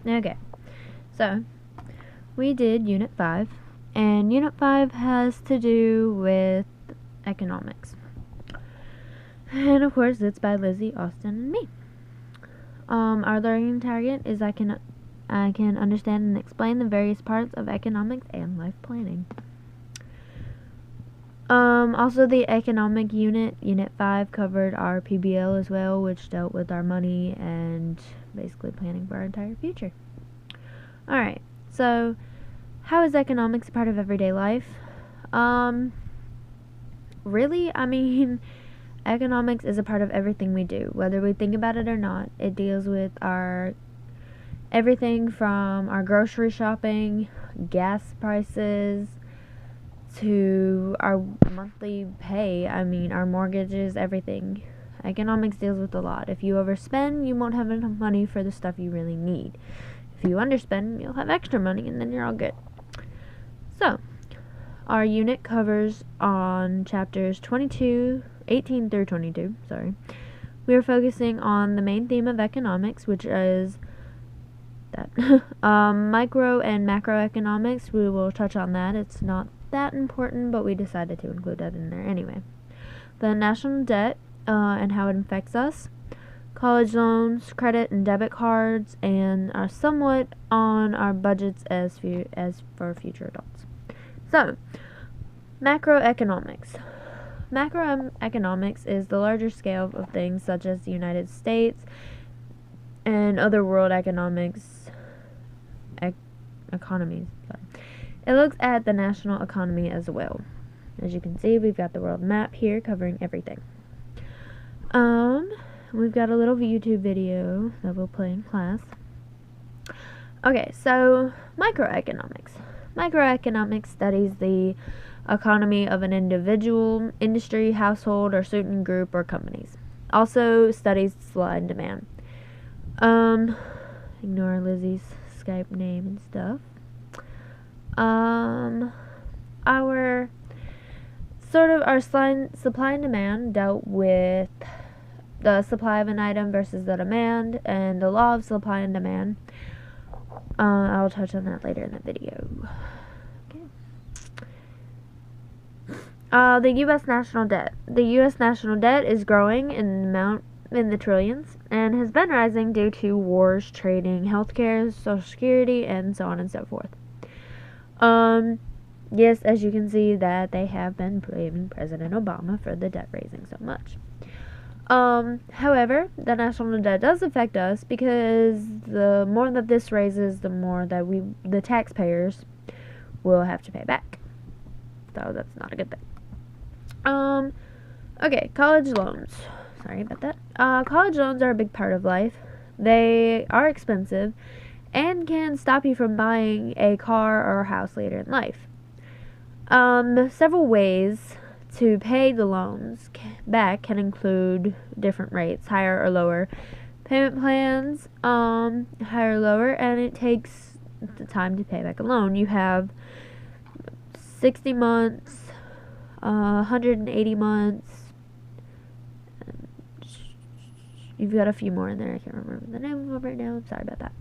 Okay, so we did Unit 5, and Unit 5 has to do with economics. And of course, it's by Lizzie, Austin, and me. Our learning target is I can understand and explain the various parts of economics and life planning. Also, the economic unit, Unit 5, covered our PBL as well, which dealt with our money and basically planning for our entire future. Alright, so how is economics a part of everyday life? Really, I mean, economics is a part of everything we do, whether we think about it or not. It deals with our everything from our grocery shopping, gas prices, to our monthly pay. I mean, our mortgages, everything. Economics deals with a lot. If you overspend, you won't have enough money for the stuff you really need. If you underspend, you'll have extra money and then you're all good. So, our unit covers on chapters 18 through 22, We are focusing on the main theme of economics, which is that micro and macroeconomics. We will touch on that. It's not that important, but we decided to include that in there anyway. The national debt and how it affects us, college loans, credit and debit cards, and somewhat on our budgets as for future adults. So, macroeconomics. Macroeconomics is the larger scale of things such as the United States and other world economies. It looks at the national economy as well. As you can see, we've got the world map here covering everything. We've got a little YouTube video that we'll play in class. Okay, so microeconomics. Microeconomics studies the economy of an individual, industry, household, or certain group or companies. Also studies supply and demand. Ignore Lizzie's Skype name and stuff. Our supply and demand dealt with the supply of an item versus the demand and the law of supply and demand. I'll touch on that later in the video. Okay. The U.S. national debt. The U.S. national debt is growing in amount in the trillions and has been rising due to wars, trading, healthcare, Social Security, and so on and so forth. Yes, as you can see that they have been blaming President Obama for the debt raising so much. However, the national debt does affect us because the more that this raises, the more that the taxpayers, will have to pay back. So that's not a good thing. Okay, college loans. Sorry about that. College loans are a big part of life. They are expensive and can stop you from buying a car or a house later in life. Several ways to pay the loans back can include different rates, higher or lower payment plans, higher or lower, and it takes the time to pay back a loan. You have 60 months, 180 months. You've got a few more in there. I can't remember the name of them right now. I'm sorry about that.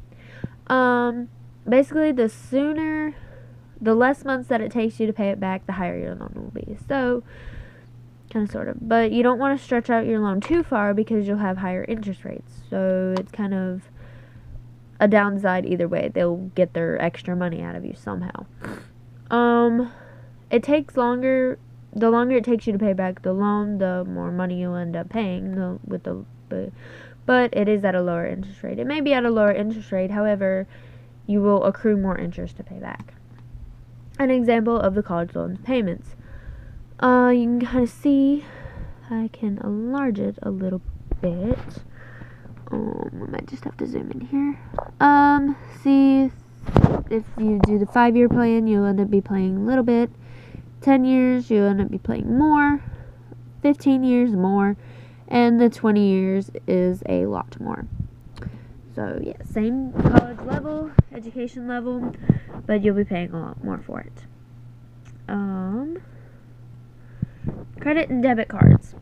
Basically, the less months that it takes you to pay it back, the higher your loan will be. So, kind of, sort of. But you don't want to stretch out your loan too far because you'll have higher interest rates. So, it's kind of a downside either way. They'll get their extra money out of you somehow. It takes longer. The longer it takes you to pay back the loan, the more money you'll end up paying but it is at a lower interest rate. It may be at a lower interest rate, however, you will accrue more interest to pay back. An example of the college loan payments. You can kind of see, I can enlarge it a little bit. I might just have to zoom in here. See, if you do the 5-year plan, you'll end up be paying a little bit. 10 years, you'll end up be paying more. 15 years, more. And the 20 years is a lot more. So, yeah, same college level, education level, but you'll be paying a lot more for it. Credit and debit cards.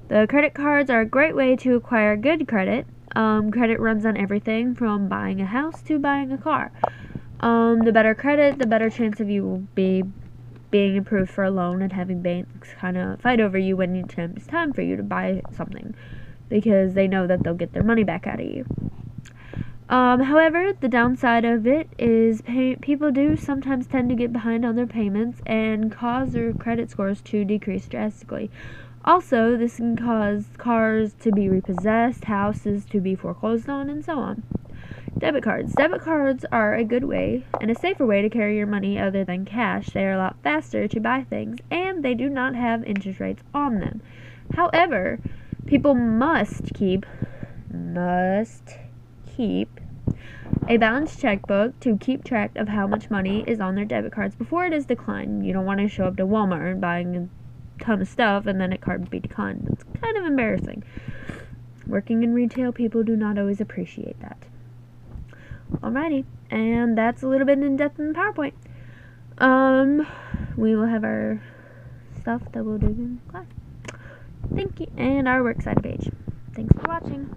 The credit cards are a great way to acquire good credit. Credit runs on everything from buying a house to buying a car. The better credit, the better chance of you will be being approved for a loan and having banks kind of fight over you when it's time for you to buy something, because they know that they'll get their money back out of you. However, the downside of it is people do sometimes tend to get behind on their payments and cause their credit scores to decrease drastically. Also, this can cause cars to be repossessed, houses to be foreclosed on, and so on. Debit cards. Debit cards are a good way and a safer way to carry your money other than cash. They are a lot faster to buy things, and they do not have interest rates on them. However, people must keep a balanced checkbook to keep track of how much money is on their debit cards before it is declined. You don't want to show up to Walmart and buying a ton of stuff and then a card be declined. It's kind of embarrassing. Working in retail, people do not always appreciate that. Alrighty, and that's a little bit in depth in the PowerPoint. We will have our stuff that we'll do in class. Thank you, and our works cited page. Thanks for watching.